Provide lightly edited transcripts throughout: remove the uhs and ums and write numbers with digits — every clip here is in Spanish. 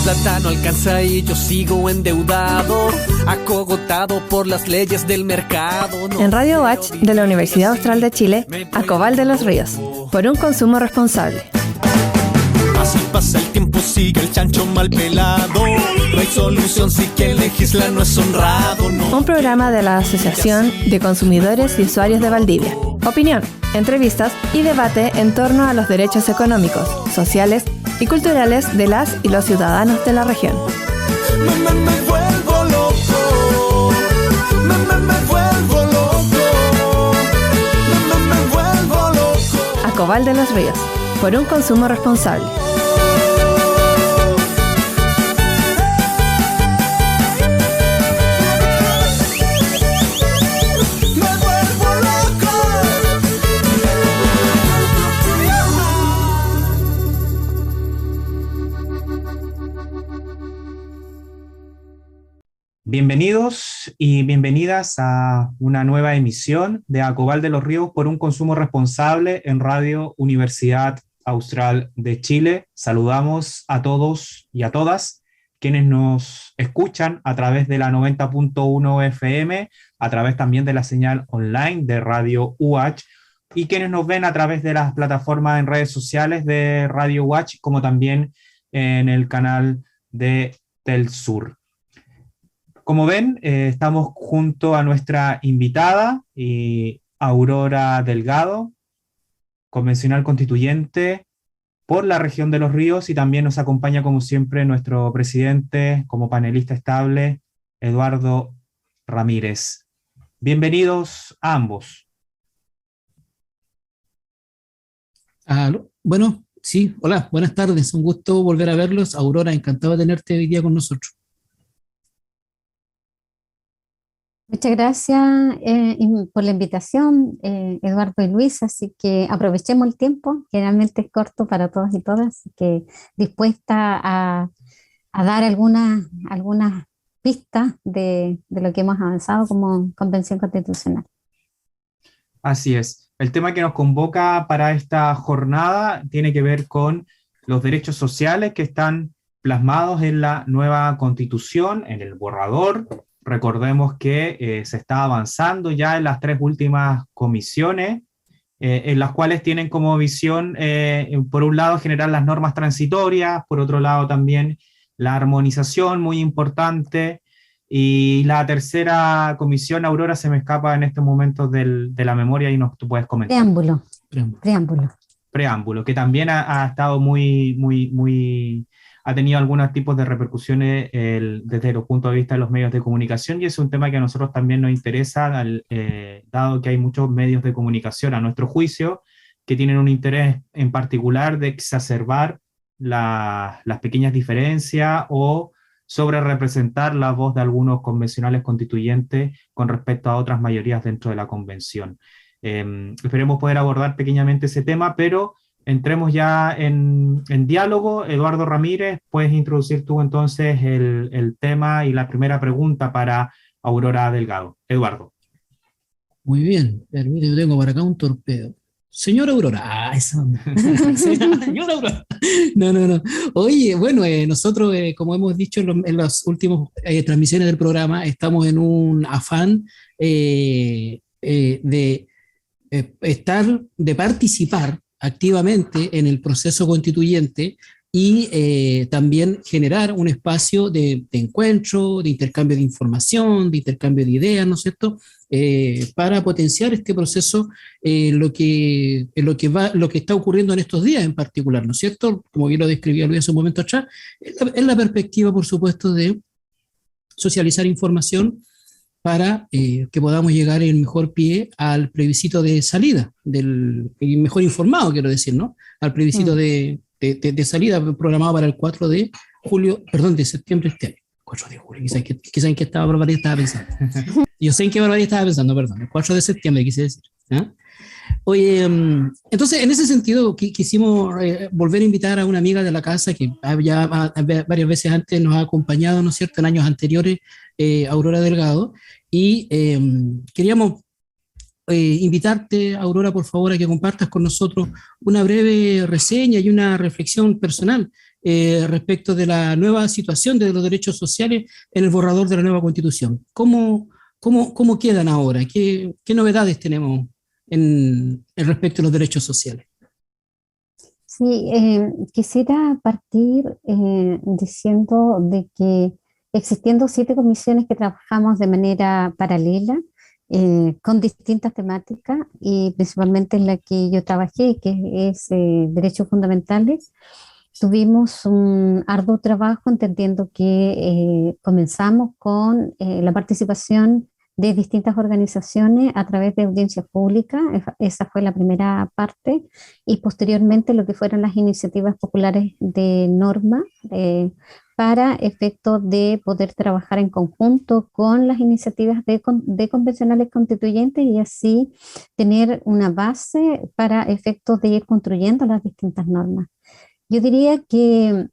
plata no alcanza y yo sigo endeudado, acogotado por las leyes del mercado. En Radio UACH de la Universidad Austral de Chile, Acobal de los Ríos, por un consumo responsable. Así pasa el tiempo, sigue el chancho mal pelado. No hay solución si quien legisla no es honrado, no. Un programa de la Asociación de Consumidores y Usuarios de Valdivia. Opinión, entrevistas y debate en torno a los derechos económicos, sociales y culturales de las y los ciudadanos de la región. Me vuelvo loco. Me vuelvo loco. Me vuelvo loco. Acobal de los Ríos, por un consumo responsable. Bienvenidos y bienvenidas a una nueva emisión de Acobal de los Ríos por un consumo responsable en Radio Universidad Austral de Chile. Saludamos a todos y a todas quienes nos escuchan a través de la 90.1 FM, a través también de la señal online de Radio UACH y quienes nos ven a través de las plataformas en redes sociales de Radio UACH, como también en el canal de Telsur. Como ven, estamos junto a nuestra invitada, Aurora Delgado, convencional constituyente por la región de Los Ríos, y también nos acompaña, como siempre, nuestro presidente, como panelista estable, Eduardo Ramírez. Bienvenidos a ambos. Bueno, sí, hola, buenas tardes, un gusto volver a verlos. Aurora, encantado de tenerte hoy día con nosotros. Muchas gracias por la invitación, Eduardo y Luis, así que aprovechemos el tiempo, generalmente es corto para todos y todas, así que dispuesta a dar algunas pistas de lo que hemos avanzado como Convención Constitucional. Así es. El tema que nos convoca para esta jornada tiene que ver con los derechos sociales que están plasmados en la nueva Constitución, en el borrador. Recordemos que se está avanzando ya en las tres últimas comisiones, en las cuales tienen como visión, por un lado, generar las normas transitorias, por otro lado también la armonización, muy importante, y la tercera comisión, Aurora, se me escapa en estos momentos de la memoria y tú puedes comentar. Preámbulo, que también ha estado ha tenido algunos tipos de repercusiones desde los puntos de vista de los medios de comunicación, y es un tema que a nosotros también nos interesa, dado que hay muchos medios de comunicación, a nuestro juicio, que tienen un interés en particular de exacerbar las pequeñas diferencias o sobre representar la voz de algunos convencionales constituyentes con respecto a otras mayorías dentro de la convención. Esperemos poder abordar pequeñamente ese tema, pero entremos ya en diálogo. Eduardo Ramírez, puedes introducir tú entonces el tema y la primera pregunta para Aurora Delgado. Eduardo. Muy bien, permíteme, tengo para acá un torpedo. Señora Aurora, señora Aurora. No. Oye, bueno, nosotros, como hemos dicho en las últimas transmisiones del programa, estamos en un afán de participar activamente en el proceso constituyente y también generar un espacio de encuentro, de intercambio de información, de intercambio de ideas, ¿no es cierto?, para potenciar este proceso, lo que está ocurriendo en estos días en particular, ¿no es cierto?, como bien lo describía Luis hace un momento atrás, en la perspectiva, por supuesto, de socializar información para que podamos llegar en mejor pie al plebiscito de salida, mejor informado, quiero decir, ¿no?, al plebiscito de salida programado para el 4 de septiembre este año. 4 de julio, quizá en qué barbaridad estaba pensando. Yo sé en qué barbaridad estaba pensando, perdón, el 4 de septiembre quise decir. ¿Eh? Oye, entonces en ese sentido quisimos volver a invitar a una amiga de la casa que ya varias veces antes nos ha acompañado, ¿no es cierto?, en años anteriores, Aurora Delgado, y queríamos invitarte, Aurora, por favor, a que compartas con nosotros una breve reseña y una reflexión personal respecto de la nueva situación de los derechos sociales en el borrador de la nueva Constitución. ¿Cómo quedan ahora? ¿Qué novedades tenemos en respecto a los derechos sociales? Sí, quisiera partir diciendo de que existiendo 7 comisiones que trabajamos de manera paralela, con distintas temáticas, y principalmente en la que yo trabajé, que es derechos fundamentales, tuvimos un arduo trabajo entendiendo que comenzamos con la participación de distintas organizaciones a través de audiencias públicas. Esa fue la primera parte, y posteriormente lo que fueron las iniciativas populares de norma, para efecto de poder trabajar en conjunto con las iniciativas de convencionales constituyentes, y así tener una base para efectos de ir construyendo las distintas normas. Yo diría que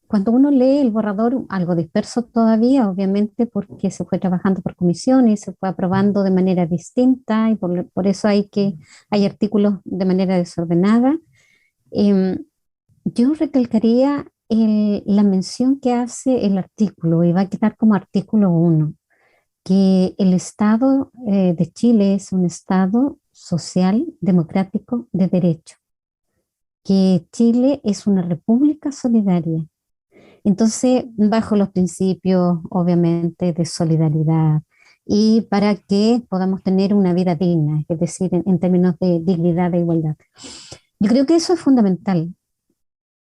cuando uno lee el borrador, algo disperso todavía, obviamente porque se fue trabajando por comisiones, se fue aprobando de manera distinta, y por eso hay artículos de manera desordenada. Yo recalcaría la mención que hace el artículo, y va a quedar como artículo 1, que el Estado de Chile es un Estado social, democrático, de derecho, que Chile es una república solidaria. Entonces, bajo los principios, obviamente, de solidaridad, y para que podamos tener una vida digna, es decir, en términos de dignidad e igualdad. Yo creo que eso es fundamental,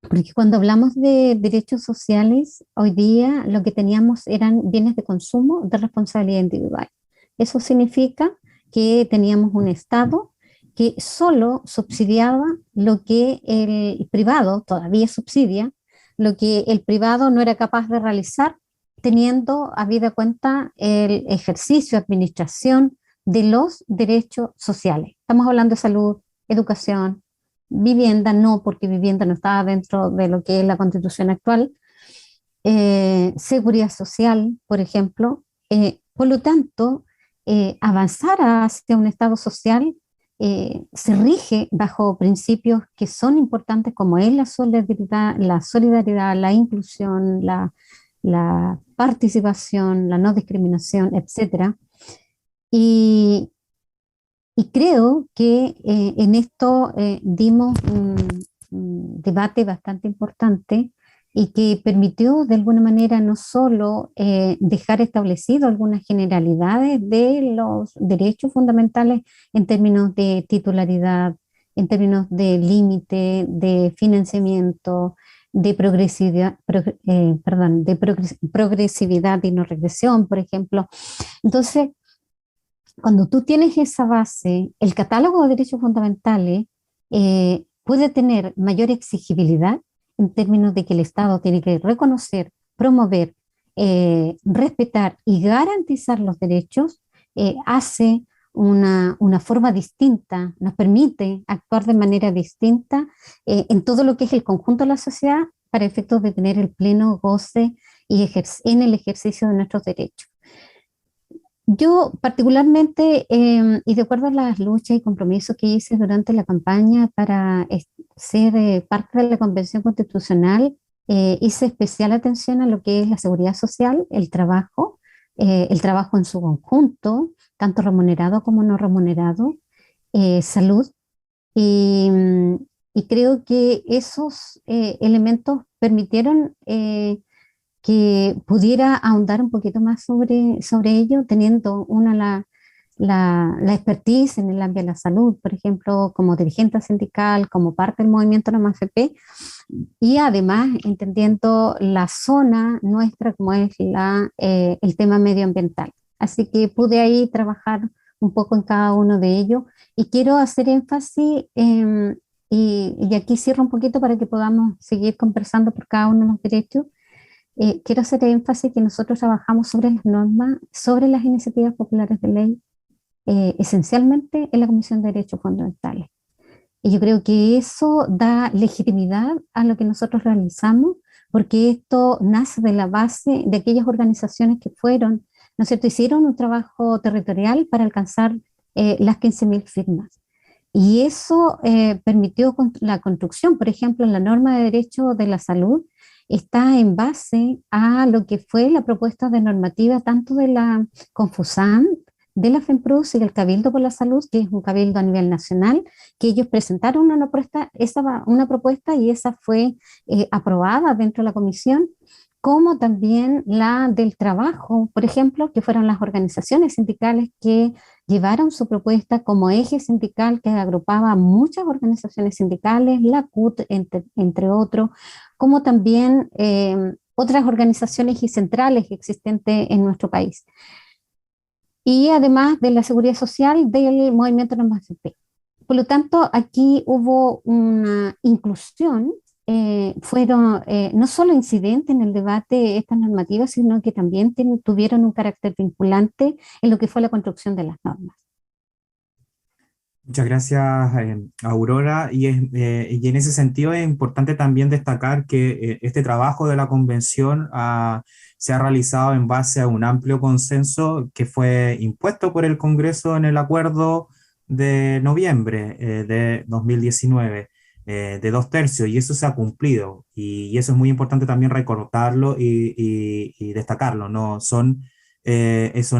porque cuando hablamos de derechos sociales, hoy día lo que teníamos eran bienes de consumo de responsabilidad individual. Eso significa que teníamos un Estado que solo subsidiaba lo que el privado todavía subsidia, lo que el privado no era capaz de realizar, teniendo habida cuenta el ejercicio, administración de los derechos sociales. Estamos hablando de salud, educación, vivienda, no, porque vivienda no estaba dentro de lo que es la Constitución actual, seguridad social, por ejemplo. Por lo tanto, avanzar hacia un Estado social se rige bajo principios que son importantes, como es la solidaridad, la inclusión, la participación, la no discriminación, etc. Y creo que en esto dimos un debate bastante importante, y que permitió de alguna manera no solo dejar establecido algunas generalidades de los derechos fundamentales en términos de titularidad, en términos de límite, de financiamiento, de progresividad y no regresión, por ejemplo. Entonces, cuando tú tienes esa base, el catálogo de derechos fundamentales puede tener mayor exigibilidad, en términos de que el Estado tiene que reconocer, promover, respetar y garantizar los derechos. Hace una forma distinta, nos permite actuar de manera distinta en todo lo que es el conjunto de la sociedad, para efectos de tener el pleno goce y en el ejercicio de nuestros derechos. Yo particularmente, y de acuerdo a las luchas y compromisos que hice durante la campaña para ser parte de la Convención Constitucional, hice especial atención a lo que es la seguridad social, el trabajo en su conjunto, tanto remunerado como no remunerado, salud, y creo que esos elementos permitieron que pudiera ahondar un poquito más sobre ello, teniendo la expertise en el ámbito de la salud, por ejemplo, como dirigente sindical, como parte del movimiento NOMAFP, y además entendiendo la zona nuestra como es el tema medioambiental. Así que pude ahí trabajar un poco en cada uno de ellos, y quiero hacer énfasis, y aquí cierro un poquito para que podamos seguir conversando por cada uno de los derechos. Quiero hacer énfasis que nosotros trabajamos sobre las normas, sobre las iniciativas populares de ley, esencialmente en la Comisión de Derechos Fundamentales. Y yo creo que eso da legitimidad a lo que nosotros realizamos, porque esto nace de la base de aquellas organizaciones que fueron, ¿no es cierto?, hicieron un trabajo territorial para alcanzar las 15.000 firmas. Y eso permitió la construcción, por ejemplo, en la norma de derecho de la salud, está en base a lo que fue la propuesta de normativa tanto de la Confusam, de la FEMPROS y del Cabildo por la Salud, que es un cabildo a nivel nacional, que ellos presentaron una propuesta y esa fue aprobada dentro de la comisión, como también la del trabajo, por ejemplo, que fueron las organizaciones sindicales que llevaron su propuesta como eje sindical que agrupaba muchas organizaciones sindicales, la CUT, entre otros, como también otras organizaciones y centrales existentes en nuestro país. Y además de la seguridad social del movimiento No Más AFP. Por lo tanto, aquí hubo una inclusión, fueron no solo incidentes en el debate de estas normativas, sino que también tuvieron un carácter vinculante en lo que fue la construcción de las normas. Muchas gracias, Aurora. Y en ese sentido es importante también destacar que este trabajo de la convención se ha realizado en base a un amplio consenso que fue impuesto por el Congreso en el acuerdo de noviembre de 2019, de 2/3, y eso se ha cumplido. Y eso es muy importante también recordarlo y destacarlo, ¿no? Son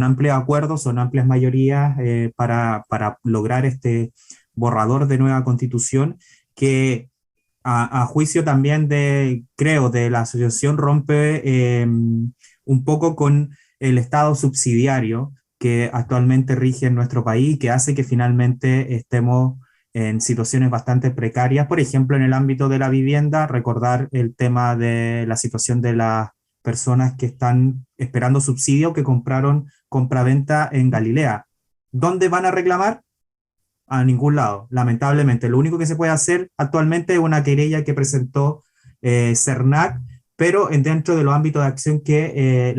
amplios acuerdos, son amplias mayorías para lograr este borrador de nueva constitución que a juicio también creo, de la asociación rompe un poco con el Estado subsidiario que actualmente rige en nuestro país y que hace que finalmente estemos en situaciones bastante precarias. Por ejemplo, en el ámbito de la vivienda, recordar el tema de la situación de las personas que están esperando subsidio, que compraron compraventa en Galilea. ¿Dónde van a reclamar? A ningún lado, lamentablemente. Lo único que se puede hacer actualmente es una querella que presentó CERNAC, pero dentro de los ámbitos de acción que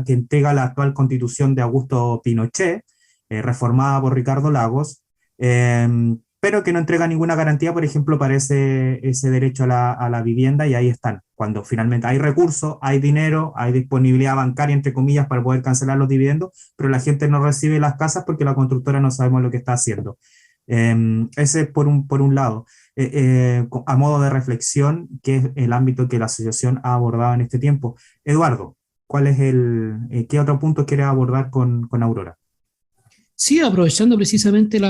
entrega la actual constitución de Augusto Pinochet, reformada por Ricardo Lagos, pero que no entrega ninguna garantía, por ejemplo, para ese derecho a la vivienda, y ahí están. Cuando finalmente hay recursos, hay dinero, hay disponibilidad bancaria, entre comillas, para poder cancelar los dividendos, pero la gente no recibe las casas porque la constructora no sabemos lo que está haciendo. Ese es por un lado. A modo de reflexión, que es el ámbito que la asociación ha abordado en este tiempo. Eduardo, ¿qué otro punto quieres abordar con Aurora? Sí, aprovechando precisamente,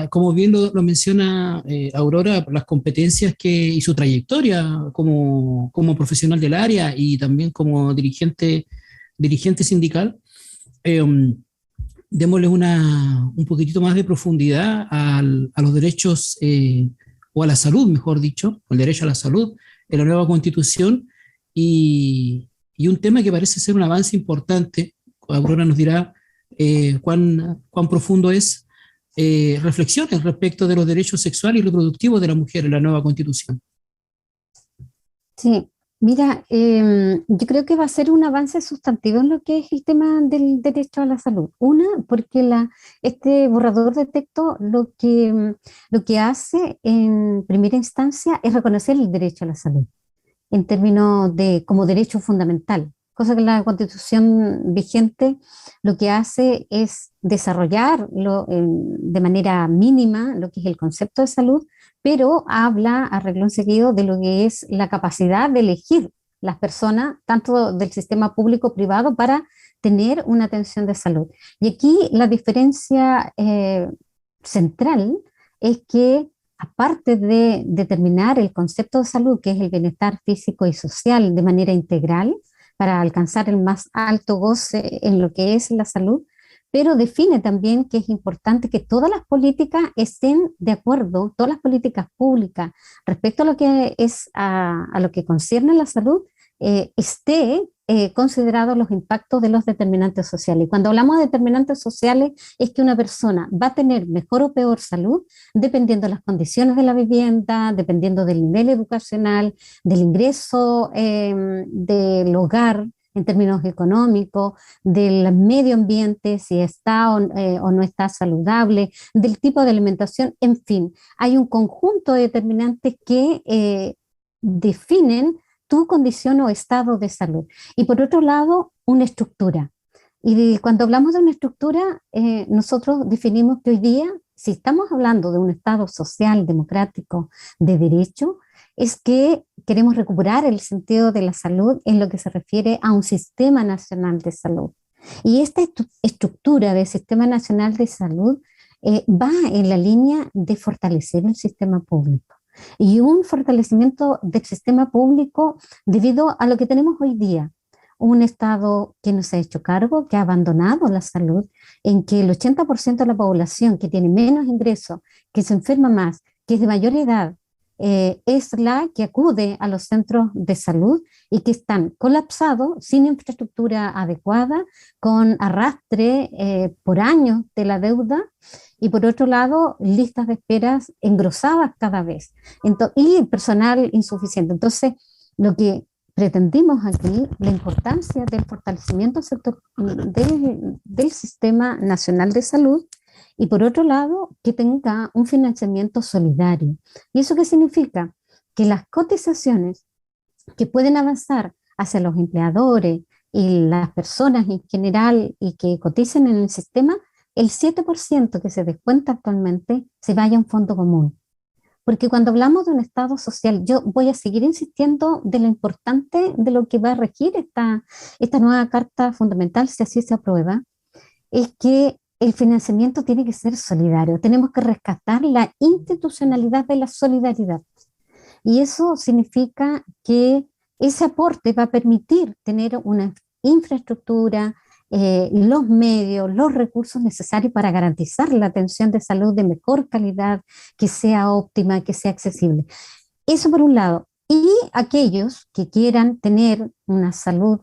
como bien lo menciona Aurora, las competencias y su trayectoria como profesional del área y también como dirigente sindical, démosle un poquitito más de profundidad a los derechos, o a la salud, mejor dicho, el derecho a la salud en la nueva Constitución, y un tema que parece ser un avance importante. Aurora nos dirá cuán profundo es, reflexiones respecto de los derechos sexuales y reproductivos de la mujer en la nueva Constitución. Sí, mira, yo creo que va a ser un avance sustantivo en lo que es el tema del derecho a la salud. Una, porque este borrador de texto lo que hace en primera instancia es reconocer el derecho a la salud en términos como derecho fundamental, cosa que la Constitución vigente lo que hace es desarrollar de manera mínima lo que es el concepto de salud, pero habla a renglón seguido de lo que es la capacidad de elegir las personas, tanto del sistema público-privado, para tener una atención de salud. Y aquí la diferencia central es que, aparte de determinar el concepto de salud, que es el bienestar físico y social de manera integral, para alcanzar el más alto goce en lo que es la salud, pero define también que es importante que todas las políticas estén de acuerdo, todas las políticas públicas respecto a lo que es a lo que concierne a la salud, esté considerados los impactos de los determinantes sociales. Y cuando hablamos de determinantes sociales, es que una persona va a tener mejor o peor salud dependiendo de las condiciones de la vivienda, dependiendo del nivel educacional, del ingreso del hogar en términos económicos, del medio ambiente, si está o no está saludable, del tipo de alimentación, en fin. Hay un conjunto de determinantes que definen tu condición o estado de salud. Y por otro lado, una estructura. Y cuando hablamos de una estructura, nosotros definimos que hoy día si estamos hablando de un Estado social, democrático, de derecho, es que queremos recuperar el sentido de la salud en lo que se refiere a un sistema nacional de salud. Y esta estructura del sistema nacional de salud va en la línea de fortalecer el sistema público. Y un fortalecimiento del sistema público debido a lo que tenemos hoy día, un Estado que no se ha hecho cargo, que ha abandonado la salud, en que el 80% de la población que tiene menos ingresos, que se enferma más, que es de mayor edad, es la que acude a los centros de salud y que están colapsados, sin infraestructura adecuada, con arrastre por años de la deuda, y por otro lado, listas de esperas engrosadas cada vez, y personal insuficiente. Entonces, lo que pretendimos aquí, la importancia del fortalecimiento del Sistema Nacional de Salud, y por otro lado, que tenga un financiamiento solidario. ¿Y eso qué significa? Que las cotizaciones que pueden avanzar hacia los empleadores y las personas en general y que coticen en el sistema, el 7% que se descuenta actualmente se vaya a un fondo común. Porque cuando hablamos de un Estado social, yo voy a seguir insistiendo de lo importante de lo que va a regir esta nueva Carta Fundamental, si así se aprueba, es que el financiamiento tiene que ser solidario. Tenemos que rescatar la institucionalidad de la solidaridad. Y eso significa que ese aporte va a permitir tener una infraestructura, los medios, los recursos necesarios para garantizar la atención de salud de mejor calidad, que sea óptima, que sea accesible. Eso por un lado. Y aquellos que quieran tener una salud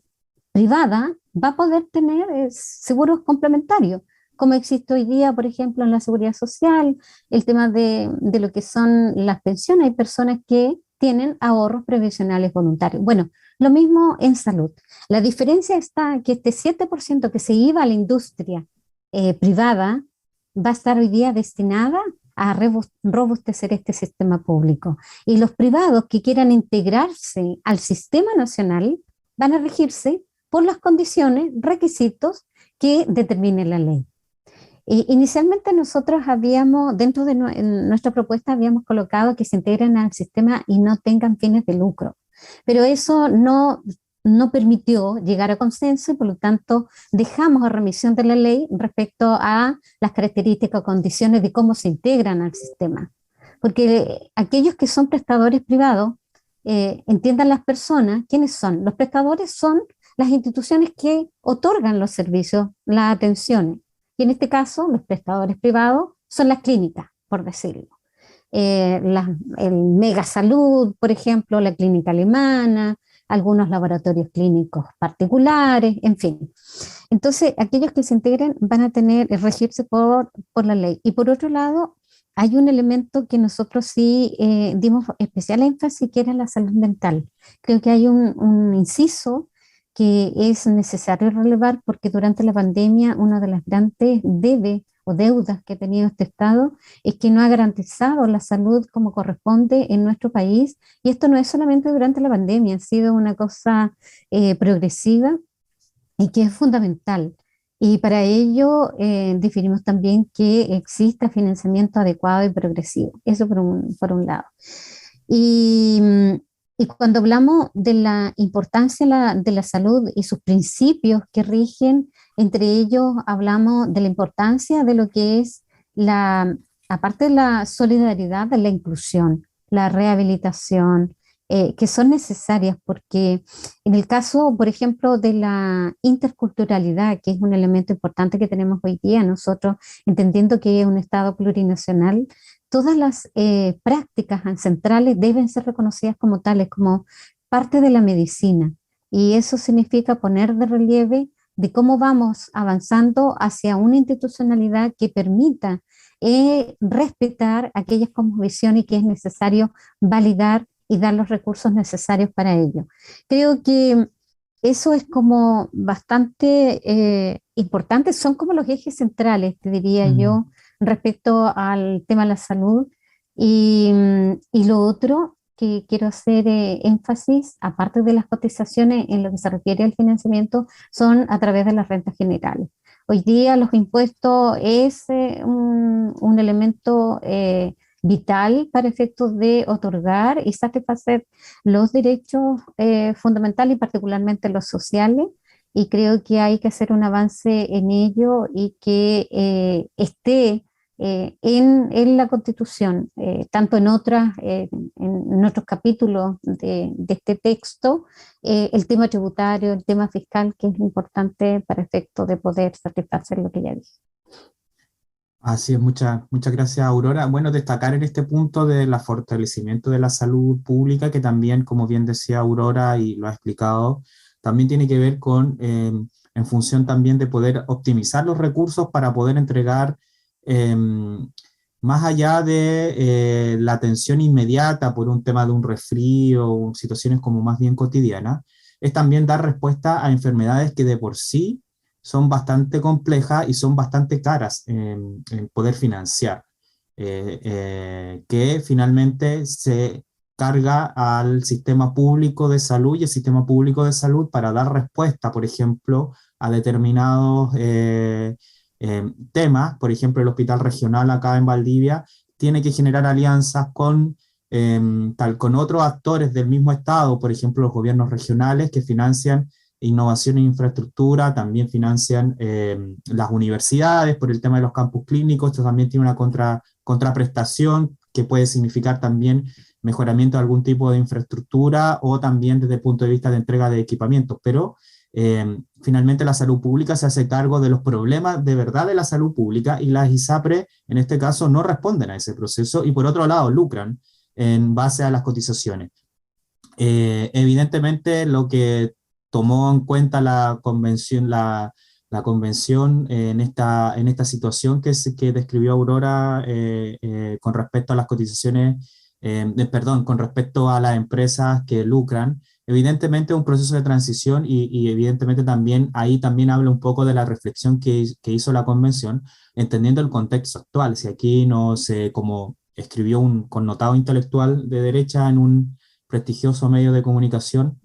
privada, va a poder tener seguros complementarios, como existe hoy día, por ejemplo, en la seguridad social, el tema de lo que son las pensiones. Hay personas que tienen ahorros previsionales voluntarios. Bueno, lo mismo en salud. La diferencia está que este 7% que se iba a la industria privada va a estar hoy día destinada a robustecer este sistema público. Y los privados que quieran integrarse al sistema nacional van a regirse por las condiciones, requisitos que determine la ley. Inicialmente nosotros habíamos, dentro de nuestra propuesta, habíamos colocado que se integren al sistema y no tengan fines de lucro, pero eso no permitió llegar a consenso y por lo tanto dejamos a remisión de la ley respecto a las características o condiciones de cómo se integran al sistema, porque aquellos que son prestadores privados, entiendan las personas, ¿quiénes son? Los prestadores son las instituciones que otorgan los servicios, las atenciones. Y en este caso, los prestadores privados son las clínicas, por decirlo. El Mega Salud, por ejemplo, la clínica alemana, algunos laboratorios clínicos particulares, en fin. Entonces, aquellos que se integren van a regirse por la ley. Y por otro lado, hay un elemento que nosotros sí dimos especial énfasis, que era la salud mental. Creo que hay un inciso que es necesario relevar porque durante la pandemia una de las grandes deudas que ha tenido este Estado es que no ha garantizado la salud como corresponde en nuestro país, y esto no es solamente durante la pandemia, ha sido una cosa progresiva y que es fundamental. Y para ello definimos también que exista financiamiento adecuado y progresivo, eso por un lado. Y cuando hablamos de la importancia de la salud y sus principios que rigen, entre ellos hablamos de la importancia de lo que es aparte de la solidaridad, de la inclusión, la rehabilitación, que son necesarias porque en el caso, por ejemplo, de la interculturalidad, que es un elemento importante que tenemos hoy día, nosotros entendiendo que es un Estado plurinacional, todas las prácticas ancestrales deben ser reconocidas como tales, como parte de la medicina. Y eso significa poner de relieve de cómo vamos avanzando hacia una institucionalidad que permita respetar aquellas cosmovisiones y que es necesario validar y dar los recursos necesarios para ello. Creo que eso es como bastante importante, son como los ejes centrales, te diría yo, respecto al tema de la salud. Y lo otro que quiero hacer énfasis, aparte de las cotizaciones en lo que se refiere al financiamiento, son a través de las rentas generales. Hoy día los impuestos es un elemento vital para efectos de otorgar y satisfacer los derechos fundamentales y particularmente los sociales, y creo que hay que hacer un avance en ello y que esté en la Constitución, tanto en otros capítulos de este texto, el tema tributario, el tema fiscal, que es importante para efecto de poder satisfacer lo que ya dije. Así es, muchas gracias, Aurora. Bueno, destacar en este punto del fortalecimiento de la salud pública, que también, como bien decía Aurora y lo ha explicado, también tiene que ver con, en función también de poder optimizar los recursos para poder entregar, más allá de la atención inmediata por un tema de un resfrío o situaciones como más bien cotidianas, es también dar respuesta a enfermedades que de por sí son bastante complejas y son bastante caras en poder financiar, que finalmente se carga al sistema público de salud, y el sistema público de salud, para dar respuesta, por ejemplo, a determinados temas. Por ejemplo, el hospital regional acá en Valdivia tiene que generar alianzas con otros actores del mismo estado, por ejemplo, los gobiernos regionales que financian innovación en infraestructura, también financian las universidades por el tema de los campus clínicos. Esto también tiene una contraprestación que puede significar también mejoramiento de algún tipo de infraestructura, o también desde el punto de vista de entrega de equipamientos. Pero finalmente la salud pública se hace cargo de los problemas de verdad de la salud pública, y las ISAPRE en este caso no responden a ese proceso, y por otro lado lucran en base a las cotizaciones. Evidentemente lo que tomó en cuenta la convención en esta situación que describió Aurora, con respecto a las cotizaciones, con respecto a las empresas que lucran. Evidentemente es un proceso de transición, y evidentemente también ahí también habla un poco de la reflexión que hizo la convención, entendiendo el contexto actual. Si aquí no se, como escribió un connotado intelectual de derecha en un prestigioso medio de comunicación,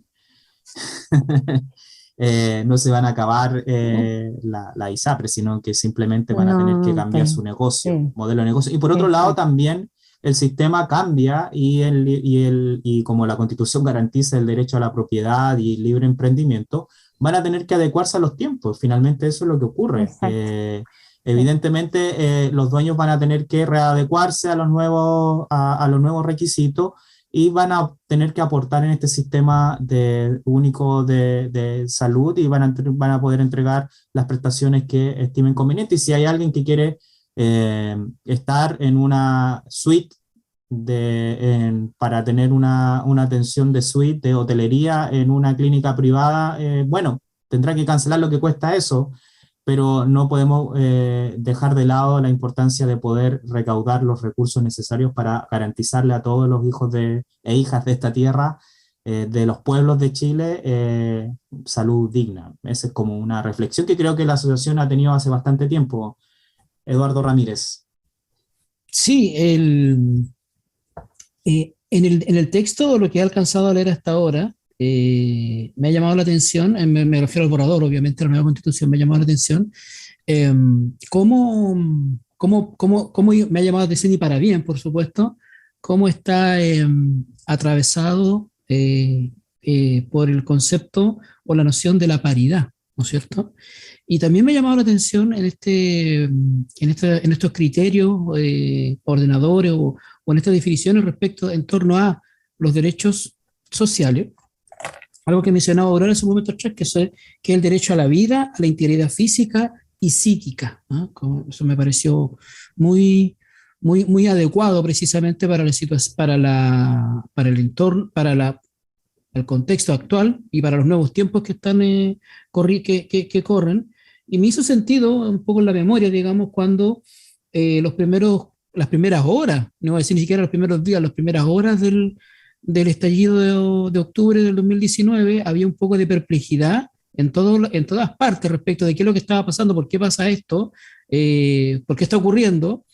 no se van a acabar la ISAPRE, sino que simplemente van a tener que cambiar su negocio, modelo de negocio. Y por otro lado también el sistema cambia, y como la Constitución garantiza el derecho a la propiedad y libre emprendimiento, van a tener que adecuarse a los tiempos. Finalmente eso es lo que ocurre. Evidentemente los dueños van a tener que readecuarse a los nuevos requisitos, y van a tener que aportar en este sistema único de salud, y van a poder entregar las prestaciones que estimen convenientes. Y si hay alguien que quiere estar en una suite para tener una atención de suite de hotelería en una clínica privada, bueno, tendrá que cancelar lo que cuesta eso, pero no podemos dejar de lado la importancia de poder recaudar los recursos necesarios para garantizarle a todos los hijos e hijas de esta tierra, de los pueblos de Chile, salud digna. Esa es como una reflexión que creo que la asociación ha tenido hace bastante tiempo. Eduardo Ramírez. Sí, en el texto, lo que he alcanzado a leer hasta ahora, me ha llamado la atención, me refiero al borrador, obviamente, la nueva Constitución, me ha llamado la atención, cómo me ha llamado la atención, y para bien, por supuesto, cómo está atravesado por el concepto o la noción de la paridad, ¿no es cierto? Y también me ha llamado la atención en estos criterios ordenadores o en estas definiciones respecto en torno a los derechos sociales, algo que mencionaba Aurora en su momento atrás, que es el derecho a la vida, a la integridad física y psíquica, ¿no? Eso me pareció muy adecuado precisamente para el entorno, el contexto actual y para los nuevos tiempos que están que corren. Y me hizo sentido un poco en la memoria, digamos, cuando las primeras horas, no voy a decir ni siquiera los primeros días, las primeras horas del estallido de octubre del 2019, había un poco de perplejidad en todas partes respecto de qué es lo que estaba pasando, por qué pasa esto, por qué está ocurriendo.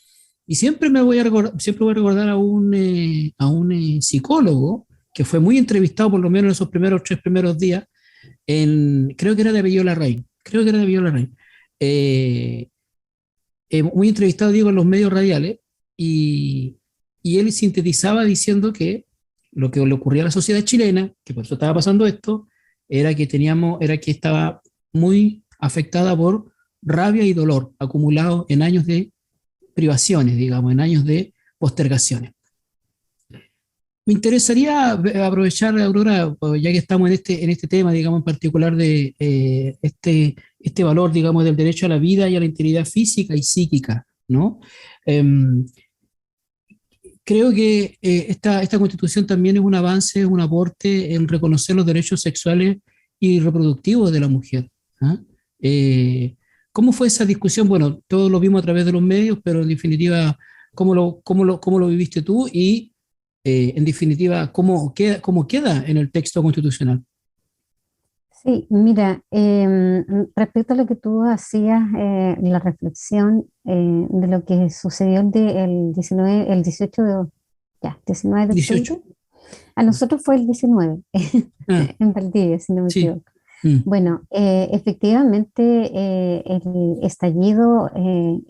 Y siempre voy a recordar a un psicólogo que fue muy entrevistado, por lo menos en esos tres primeros días, creo que era de apellido Larraín, eh, muy entrevistado, digo, en los medios radiales, y, y él sintetizaba diciendo que lo que le ocurría a la sociedad chilena, que por eso estaba pasando esto, era que estaba muy afectada por rabia y dolor acumulados en años de privaciones, digamos, en años de postergaciones. Me interesaría aprovechar, Aurora, ya que estamos en este tema, digamos, en particular de este valor, digamos, del derecho a la vida y a la integridad física y psíquica, ¿no? Em, Creo que esta constitución también es un avance, es un aporte en reconocer los derechos sexuales y reproductivos de la mujer. ¿Ah? Eh, ¿Cómo fue esa discusión? Bueno, todos lo vimos a través de los medios, pero en definitiva, cómo lo viviste tú? Y en definitiva, cómo queda en el texto constitucional? Sí, mira, respecto a lo que tú hacías, la reflexión de lo que sucedió el 19, el 18 de, ya, 19 de 18. octubre, a nosotros fue el 19, Ah, en Valdivia, si no me sí. equivoco. Mm. Bueno, efectivamente, el estallido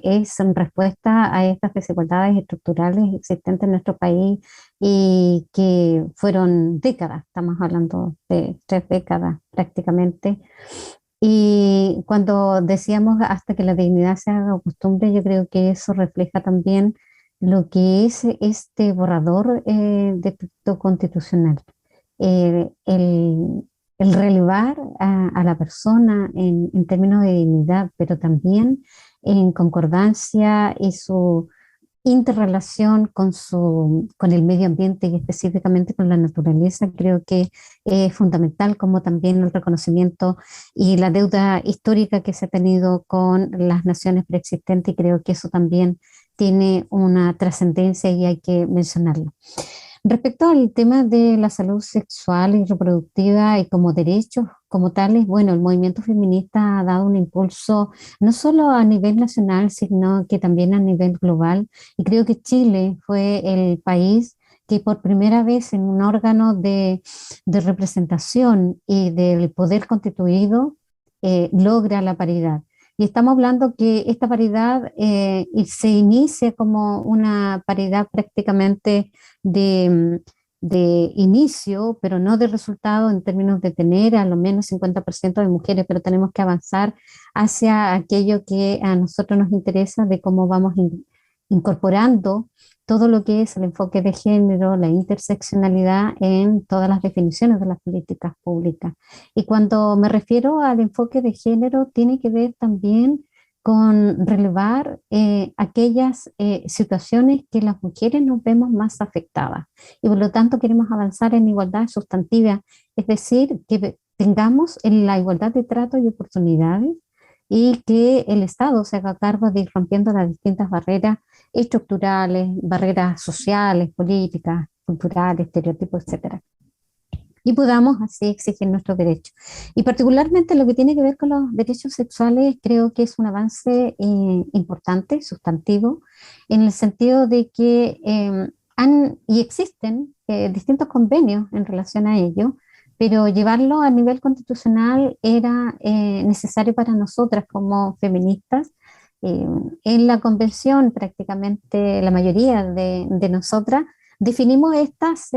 es en respuesta a estas desigualdades estructurales existentes en nuestro país y que fueron décadas, estamos hablando de 3 décadas prácticamente. Y cuando decíamos hasta que la dignidad se haga costumbre, yo creo que eso refleja también lo que es este borrador de texto constitucional. Eh, el, el relevar a la persona en términos de dignidad, pero también en concordancia y su interrelación con el medio ambiente y específicamente con la naturaleza, creo que es fundamental, como también el reconocimiento y la deuda histórica que se ha tenido con las naciones preexistentes, y creo que eso también tiene una trascendencia y hay que mencionarlo. Respecto al tema de la salud sexual y reproductiva y como derechos como tales, bueno, el movimiento feminista ha dado un impulso no solo a nivel nacional, sino que también a nivel global. Y creo que Chile fue el país que por primera vez en un órgano de representación y del poder constituido logra la paridad. Y estamos hablando que esta paridad se inicia como una paridad prácticamente de, de inicio, pero no de resultado en términos de tener a lo menos 50% de mujeres, pero tenemos que avanzar hacia aquello que a nosotros nos interesa, de cómo vamos incorporando todo lo que es el enfoque de género, la interseccionalidad en todas las definiciones de las políticas públicas. Y cuando me refiero al enfoque de género, tiene que ver también con relevar aquellas situaciones que las mujeres nos vemos más afectadas. Y por lo tanto queremos avanzar en igualdad sustantiva, es decir, que tengamos la igualdad de trato y oportunidades y que el Estado se haga cargo de ir rompiendo las distintas barreras estructurales, barreras sociales, políticas, culturales, estereotipos, etcétera, y podamos así exigir nuestros derechos. Y particularmente lo que tiene que ver con los derechos sexuales, creo que es un avance importante, sustantivo, en el sentido de que han y existen distintos convenios en relación a ello, pero llevarlo a nivel constitucional era necesario para nosotras como feministas. En la convención, prácticamente la mayoría de nosotras definimos estas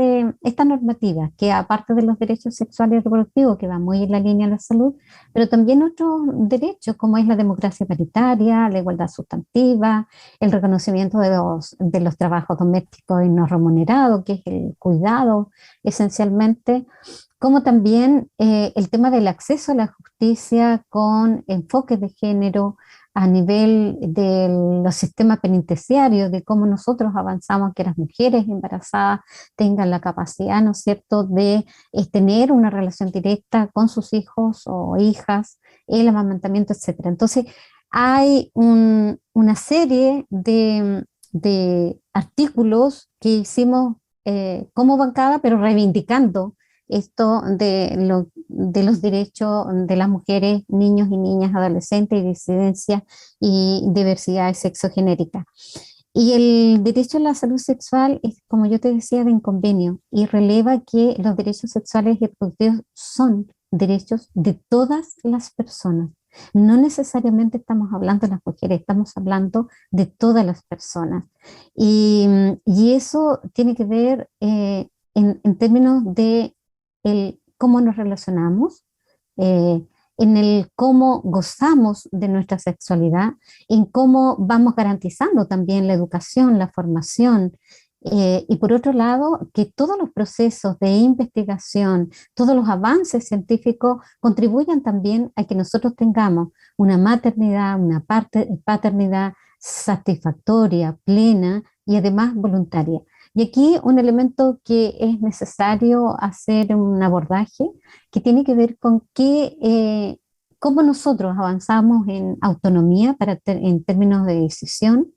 normativas, que aparte de los derechos sexuales y reproductivos, que va muy en la línea de la salud, pero también otros derechos, como es la democracia paritaria, la igualdad sustantiva, el reconocimiento de los trabajos domésticos y no remunerados, que es el cuidado esencialmente, como también el tema del acceso a la justicia con enfoques de género a nivel de los sistemas penitenciarios, de cómo nosotros avanzamos que las mujeres embarazadas tengan la capacidad, ¿no es cierto?, de tener una relación directa con sus hijos o hijas, el amamantamiento, etcétera. Entonces, hay una serie de artículos que hicimos como bancada, pero reivindicando esto de los derechos de las mujeres, niños y niñas, adolescentes, y disidencia y diversidad sexogenérica. Y el derecho a la salud sexual es, como yo te decía, de convenio, y releva que los derechos sexuales y reproductivos son derechos de todas las personas. No necesariamente estamos hablando de las mujeres, estamos hablando de todas las personas. Y eso tiene que ver en términos de cómo nos relacionamos, eh, en el cómo gozamos de nuestra sexualidad, en cómo vamos garantizando también la educación, la formación, y por otro lado, que todos los procesos de investigación, todos los avances científicos contribuyan también a que nosotros tengamos una maternidad, una paternidad satisfactoria, plena y además voluntaria. Y aquí un elemento que es necesario hacer un abordaje que tiene que ver con cómo nosotros avanzamos en autonomía en términos de decisión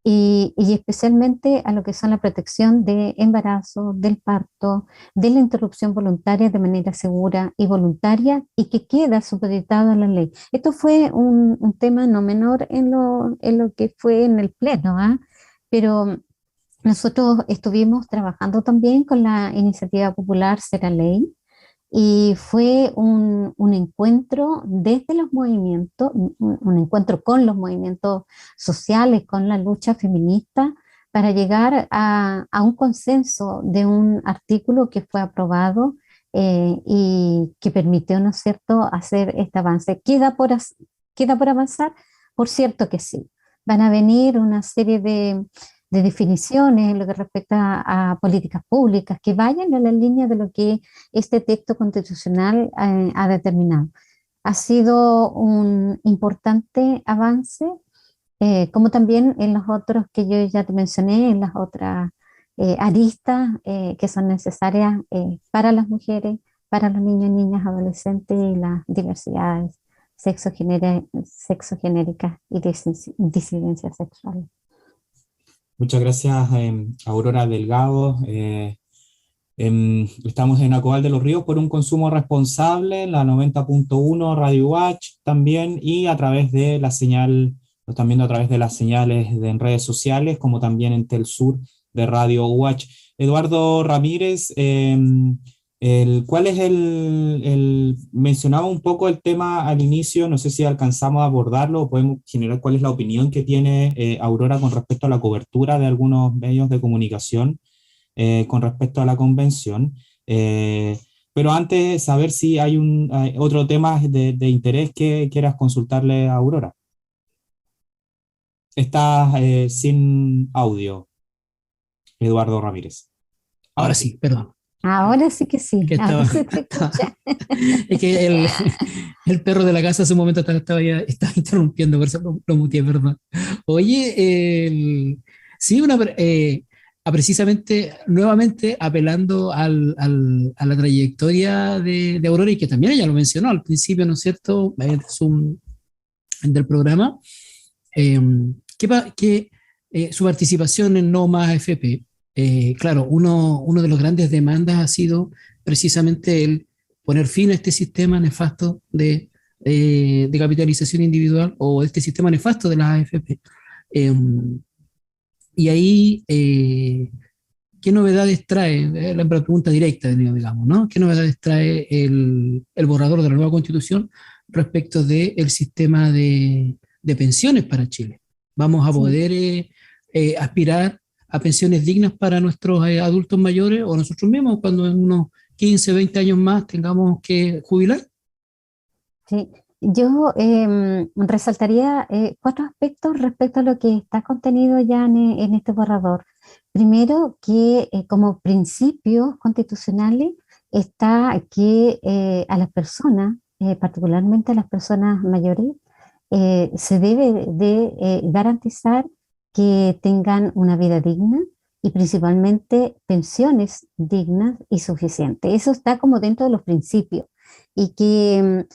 y especialmente a lo que son la protección de embarazo, del parto, de la interrupción voluntaria de manera segura y voluntaria y que queda supeditado a la ley. Esto fue un tema no menor en lo que fue en el Pleno, ¿ah? Pero nosotros estuvimos trabajando también con la iniciativa popular Será Ley y fue un encuentro desde los movimientos, un encuentro con los movimientos sociales, con la lucha feminista, para llegar a un consenso de un artículo que fue aprobado y que permitió, ¿no es cierto?, hacer este avance. ¿Queda por avanzar? Por cierto que sí. Van a venir una serie de definiciones en lo que respecta a políticas públicas que vayan en la línea de lo que este texto constitucional ha determinado. Ha sido un importante avance, como también en los otros que yo ya te mencioné, en las otras aristas que son necesarias para las mujeres, para los niños, niñas, adolescentes y las diversidades sexogenéricas y disidencias sexuales. Muchas gracias, Aurora Delgado. Estamos en Acobal de los Ríos por un consumo responsable, la 90.1 Radio Watch también, y a través de la señal, también a través de las señales en redes sociales, como también en Telsur de Radio Watch. Eduardo Ramírez, ¿cuál es mencionaba un poco el tema al inicio, no sé si alcanzamos a abordarlo o podemos generar cuál es la opinión que tiene Aurora con respecto a la cobertura de algunos medios de comunicación con respecto a la convención. Pero antes, saber si hay otro tema de interés que quieras consultarle a Aurora. Estás sin audio, Eduardo Ramírez. Ahora sí, perdón. Ahora sí que sí. Que estaba, es que el perro de la casa hace un momento estaba interrumpiendo, por eso lo muteé, perdón. Oye, sí, precisamente, nuevamente apelando a la trayectoria de Aurora, y que también ella lo mencionó al principio, ¿no es cierto?, del programa, que su participación en No Más AFP. Claro, uno de los grandes demandas ha sido precisamente el poner fin a este sistema nefasto de capitalización individual o este sistema nefasto de las AFP. Y ahí, ¿qué novedades trae? La pregunta directa, digamos, ¿no? ¿Qué novedades trae el borrador de la nueva Constitución respecto del sistema de pensiones para Chile? ¿Vamos a poder aspirar a pensiones dignas para nuestros adultos mayores o nosotros mismos cuando en unos 15, 20 años más tengamos que jubilar? Sí, yo resaltaría 4 aspectos respecto a lo que está contenido ya en este borrador. Primero, que como principios constitucionales está que a las personas, particularmente a las personas mayores, se debe de garantizar que tengan una vida digna y principalmente pensiones dignas y suficientes. Eso está como dentro de los principios y que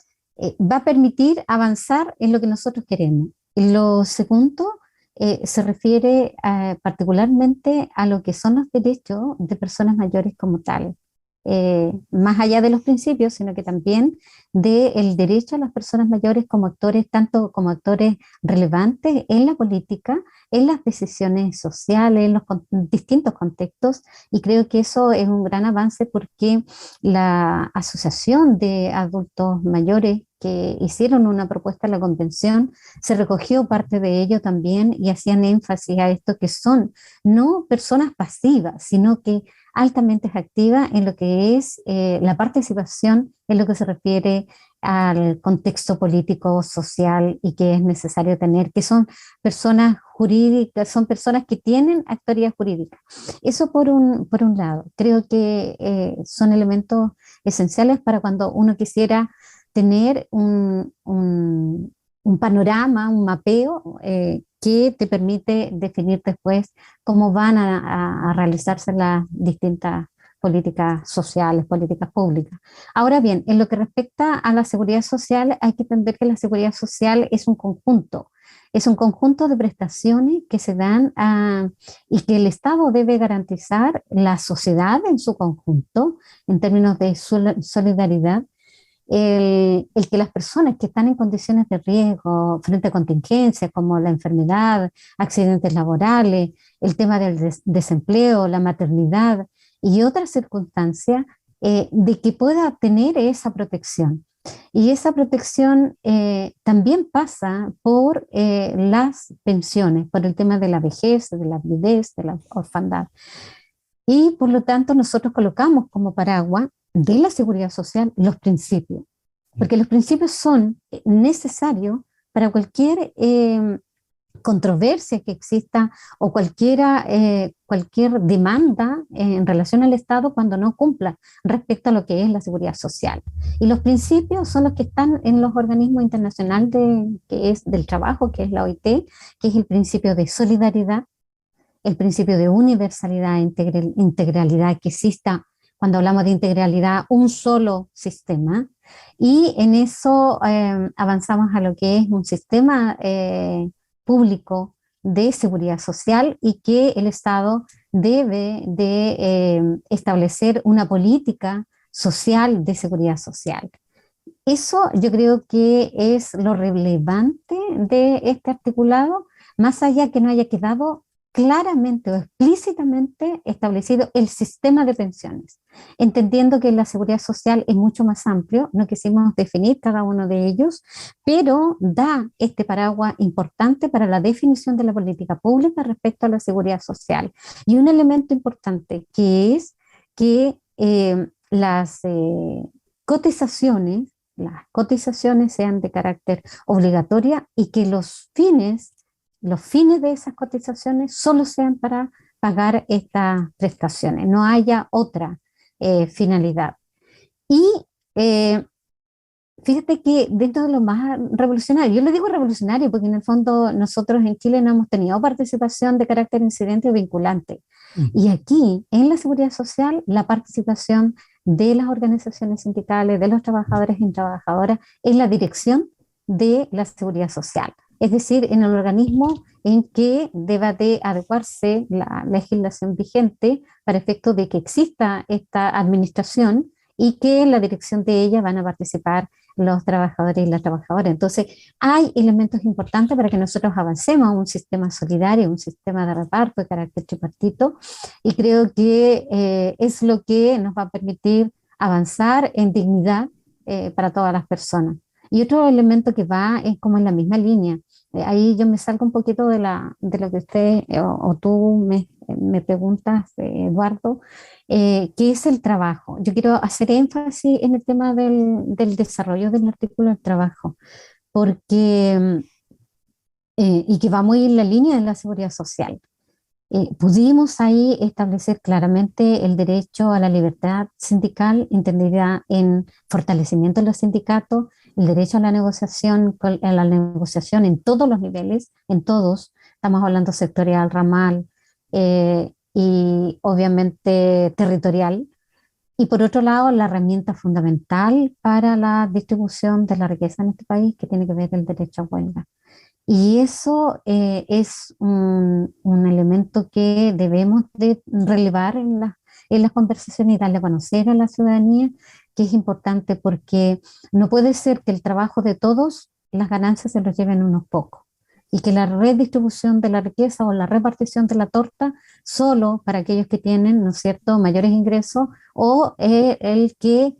va a permitir avanzar en lo que nosotros queremos. Y lo segundo se refiere particularmente a lo que son los derechos de personas mayores como tales. Más allá de los principios, sino que también del derecho a las personas mayores como actores, tanto como actores relevantes en la política, en las decisiones sociales, en los distintos contextos, y creo que eso es un gran avance porque la Asociación de Adultos Mayores que hicieron una propuesta en la convención, se recogió parte de ello también y hacían énfasis a esto, que son no personas pasivas, sino que altamente activas en lo que es la participación en lo que se refiere al contexto político, social y que es necesario tener, que son personas jurídicas, son personas que tienen actoría jurídica. Eso por un lado. Creo que son elementos esenciales para cuando uno quisiera tener un panorama, un mapeo que te permite definir después cómo van a realizarse las distintas políticas sociales, políticas públicas. Ahora bien, en lo que respecta a la seguridad social, hay que entender que la seguridad social es un conjunto de prestaciones que se dan y que el Estado debe garantizar, la sociedad en su conjunto, en términos de solidaridad, el que las personas que están en condiciones de riesgo frente a contingencias como la enfermedad, accidentes laborales, el tema del desempleo, la maternidad y otras circunstancias, de que pueda tener esa protección. Y esa protección también pasa por las pensiones, por el tema de la vejez, de la viudez, de la orfandad. Y por lo tanto nosotros colocamos como paraguas de la seguridad social los principios, porque los principios son necesarios para cualquier controversia que exista o cualquier demanda en relación al Estado cuando no cumpla respecto a lo que es la seguridad social. Y los principios son los que están en los organismos internacionales que es del trabajo, que es la OIT, que es el principio de solidaridad, el principio de universalidad, integralidad, que exista, cuando hablamos de integralidad, un solo sistema, y en eso avanzamos a lo que es un sistema público de seguridad social y que el Estado debe de establecer una política social de seguridad social. Eso yo creo que es lo relevante de este articulado, más allá que no haya quedado claramente o explícitamente establecido el sistema de pensiones, entendiendo que la seguridad social es mucho más amplio, no quisimos definir cada uno de ellos, pero da este paraguas importante para la definición de la política pública respecto a la seguridad social. Y un elemento importante que es que las cotizaciones sean de carácter obligatoria y que los fines de esas cotizaciones solo sean para pagar estas prestaciones, no haya otra finalidad. Y fíjate que dentro de lo más revolucionario, yo le digo revolucionario porque en el fondo nosotros en Chile no hemos tenido participación de carácter incidente o vinculante. Y aquí, en la seguridad social, la participación de las organizaciones sindicales, de los trabajadores y trabajadoras, en la dirección de la seguridad social. Es decir, en el organismo en que deba de adecuarse la legislación vigente para efecto de que exista esta administración y que en la dirección de ella van a participar los trabajadores y las trabajadoras. Entonces, hay elementos importantes para que nosotros avancemos a un sistema solidario, un sistema de reparto de carácter tripartito, y creo que es lo que nos va a permitir avanzar en dignidad para todas las personas. Y otro elemento que va es como en la misma línea. Ahí yo me salgo un poquito de lo que usted o tú me preguntas, Eduardo, ¿qué es el trabajo? Yo quiero hacer énfasis en el tema del desarrollo del artículo del trabajo, porque, y que va muy en la línea de la seguridad social. Pudimos ahí establecer claramente el derecho a la libertad sindical, entendida en fortalecimiento de los sindicatos, el derecho a la negociación en todos los niveles, en todos, estamos hablando sectorial, ramal y obviamente territorial. Y por otro lado, la herramienta fundamental para la distribución de la riqueza en este país, que tiene que ver el derecho a huelga. Y eso es un elemento que debemos de relevar en las conversaciones y darle a conocer a la ciudadanía, que es importante porque no puede ser que el trabajo de todos, las ganancias se los lleven unos pocos, y que la redistribución de la riqueza o la repartición de la torta solo para aquellos que tienen, ¿no es cierto?, mayores ingresos, o el que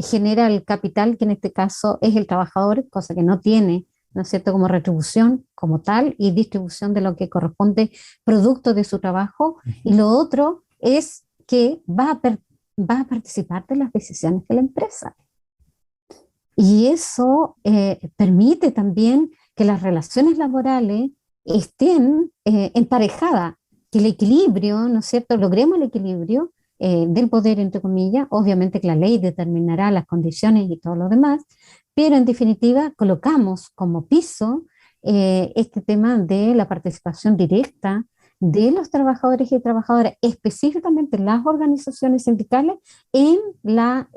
genera el capital, que en este caso es el trabajador, cosa que no tiene, ¿no es cierto?, como retribución como tal y distribución de lo que corresponde producto de su trabajo. Y lo otro es que va a participar de las decisiones de la empresa. Y eso permite también que las relaciones laborales estén emparejadas, que el equilibrio, ¿no es cierto?, logremos el equilibrio del poder, entre comillas. Obviamente que la ley determinará las condiciones y todo lo demás, pero en definitiva colocamos como piso este tema de la participación directa de los trabajadores y trabajadoras, específicamente las organizaciones sindicales, en la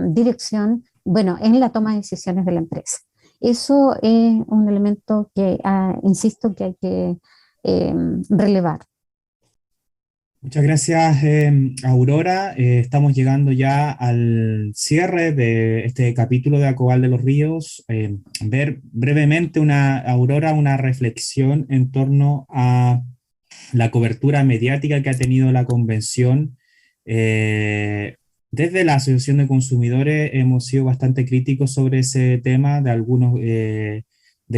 dirección, bueno, en la toma de decisiones de la empresa. Eso es un elemento que, insisto, que hay que relevar. Muchas gracias, Aurora. Estamos llegando ya al cierre de este capítulo de Acobal de los Ríos. Ver brevemente, Aurora, una reflexión en torno a la cobertura mediática que ha tenido la convención. Desde la Asociación de Consumidores hemos sido bastante críticos sobre ese tema, de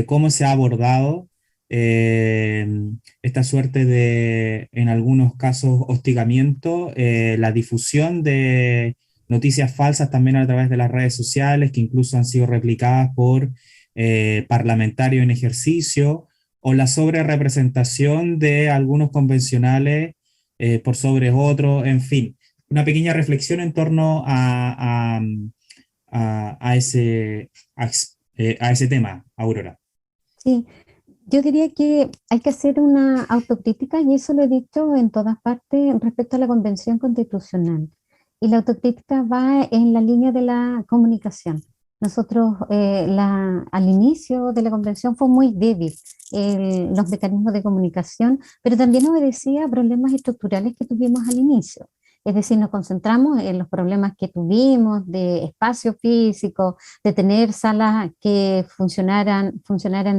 cómo se ha abordado esta suerte de, en algunos casos, hostigamiento, la difusión de noticias falsas también a través de las redes sociales, que incluso han sido replicadas por parlamentarios en ejercicio, o la sobrerepresentación de algunos convencionales por sobre otros, en fin. Una pequeña reflexión en torno a ese tema, Aurora. Sí, yo diría que hay que hacer una autocrítica, y eso lo he dicho en todas partes respecto a la Convención Constitucional. Y la autocrítica va en la línea de la comunicación. Nosotros, al inicio de la convención fue muy débil los mecanismos de comunicación, pero también obedecía a problemas estructurales que tuvimos al inicio. Es decir, nos concentramos en los problemas que tuvimos de espacio físico, de tener salas que funcionaran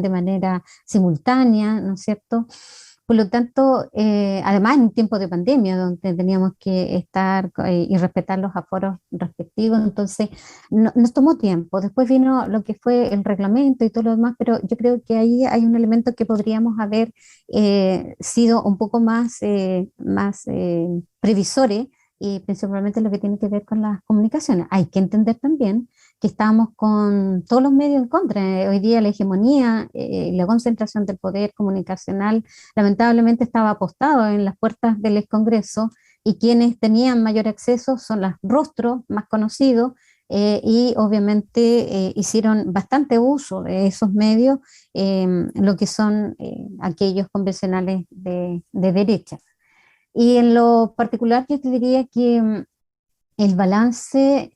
de manera simultánea, ¿no es cierto? Por lo tanto, además en un tiempo de pandemia, donde teníamos que estar y respetar los aforos respectivos, entonces nos tomó tiempo. Después vino lo que fue el reglamento y todo lo demás, pero yo creo que ahí hay un elemento que podríamos haber sido un poco más previsores, y principalmente lo que tiene que ver con las comunicaciones. Hay que entender también que estamos con todos los medios en contra. Hoy día la hegemonía, la concentración del poder comunicacional, lamentablemente estaba apostado en las puertas del Congreso, y quienes tenían mayor acceso son los rostros más conocidos, y obviamente hicieron bastante uso de esos medios, lo que son aquellos convencionales de derecha. Y en lo particular yo te diría que el balance,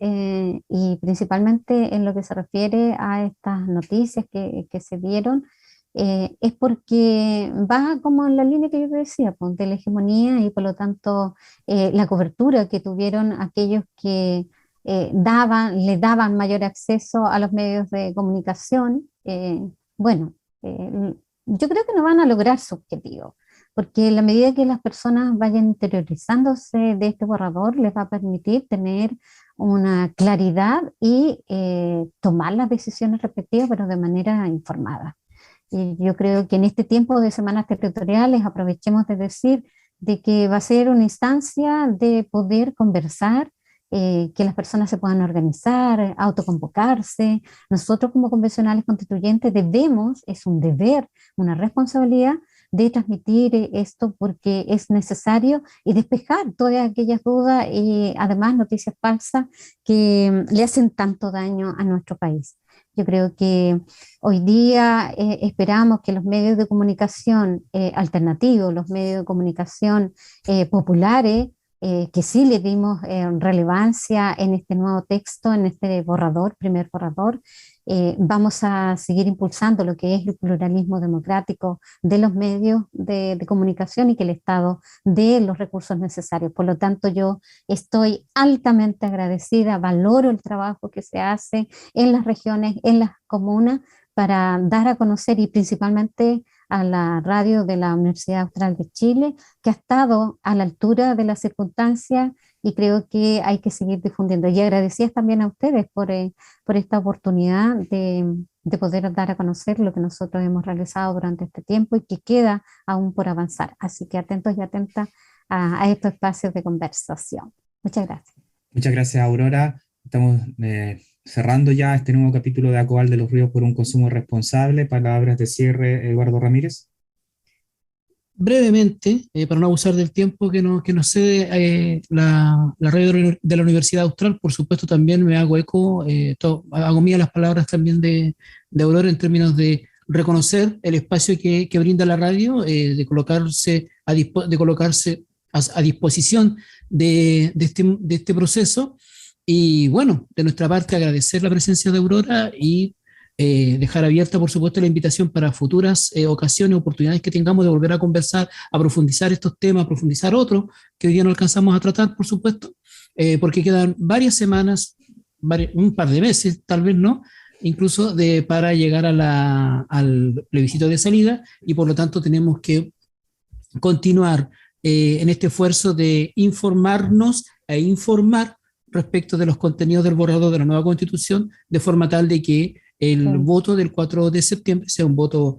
y principalmente en lo que se refiere a estas noticias que se dieron, es porque va como en la línea que yo te decía, pues, de la hegemonía, y por lo tanto la cobertura que tuvieron aquellos que le daban mayor acceso a los medios de comunicación. Bueno, yo creo que no van a lograr su objetivo, porque en la medida que las personas vayan interiorizándose de este borrador, les va a permitir tener una claridad y tomar las decisiones respectivas, pero de manera informada. Y yo creo que en este tiempo de semanas territoriales aprovechemos de decir de que va a ser una instancia de poder conversar, que las personas se puedan organizar, autoconvocarse. Nosotros como convencionales constituyentes debemos, es un deber, una responsabilidad de transmitir esto, porque es necesario, y despejar todas aquellas dudas y además noticias falsas que le hacen tanto daño a nuestro país. Yo creo que hoy día esperamos que los medios de comunicación alternativos, los medios de comunicación populares, que sí le dimos relevancia en este nuevo texto, en este borrador, primer borrador, vamos a seguir impulsando lo que es el pluralismo democrático de los medios de comunicación, y que el Estado dé los recursos necesarios. Por lo tanto, yo estoy altamente agradecida, valoro el trabajo que se hace en las regiones, en las comunas, para dar a conocer, y principalmente a la radio de la Universidad Austral de Chile, que ha estado a la altura de las circunstancias, y creo que hay que seguir difundiendo. Y agradecidas también a ustedes por esta oportunidad de poder dar a conocer lo que nosotros hemos realizado durante este tiempo y que queda aún por avanzar. Así que atentos y atentas a estos espacios de conversación. Muchas gracias. Muchas gracias, Aurora. Estamos cerrando ya este nuevo capítulo de ACOVAL de los Ríos por un consumo responsable. Palabras de cierre, Eduardo Ramírez. Brevemente, para no abusar del tiempo que nos cede la radio de la Universidad Austral, por supuesto también me hago eco, hago mías las palabras también de Aurora en términos de reconocer el espacio que brinda la radio, de colocarse a disposición de este proceso. Y bueno, de nuestra parte agradecer la presencia de Aurora y dejar abierta, por supuesto, la invitación para futuras ocasiones, oportunidades que tengamos de volver a conversar, a profundizar estos temas, a profundizar otros que hoy día no alcanzamos a tratar, por supuesto, porque quedan varias semanas, un par de meses, tal vez no, incluso para llegar al plebiscito de salida, y por lo tanto tenemos que continuar en este esfuerzo de informarnos e informar respecto de los contenidos del borrador de la nueva Constitución, de forma tal de que el voto del 4 de septiembre sea un voto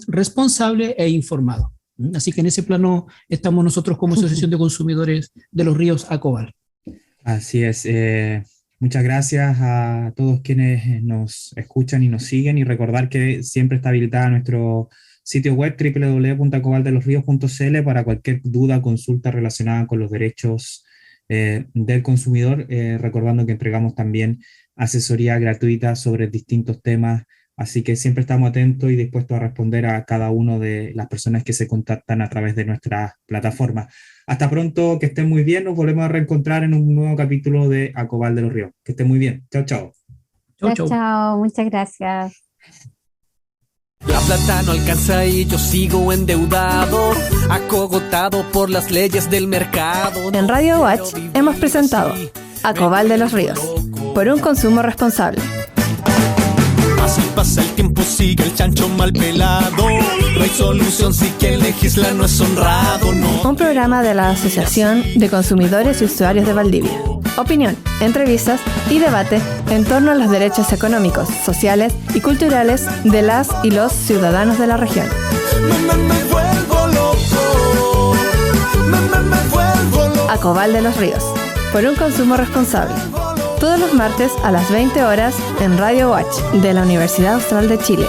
responsable e informado. Así que en ese plano estamos nosotros como Asociación de Consumidores de los Ríos ACOVAL. Así es. Muchas gracias a todos quienes nos escuchan y nos siguen, y recordar que siempre está habilitada nuestro sitio web www.acovaldelosrios.cl para cualquier duda, consulta relacionada con los derechos del consumidor, recordando que entregamos también asesoría gratuita sobre distintos temas, así que siempre estamos atentos y dispuestos a responder a cada una de las personas que se contactan a través de nuestra plataforma. Hasta pronto, que estén muy bien, nos volvemos a reencontrar en un nuevo capítulo de ACOVAL de los Ríos. Que estén muy bien, chao, chao. Chao, muchas gracias. La plata no alcanza y yo sigo endeudado, acogotado por las leyes del mercado. En Radio Watch hemos presentado ACOVAL de los Ríos, por un consumo responsable. Así pasa el tiempo, sigue el chancho mal pelado. No hay solución si quien legisla no es honrado, no. Un programa de la Asociación de Consumidores y Usuarios de Valdivia. Opinión, entrevistas y debate en torno a los derechos económicos, sociales y culturales de las y los ciudadanos de la región. Me vuelvo loco. Me vuelvo loco. ACOVAL de los Ríos, por un consumo responsable. Todos los martes a las 20 horas en Radio Watch de la Universidad Austral de Chile.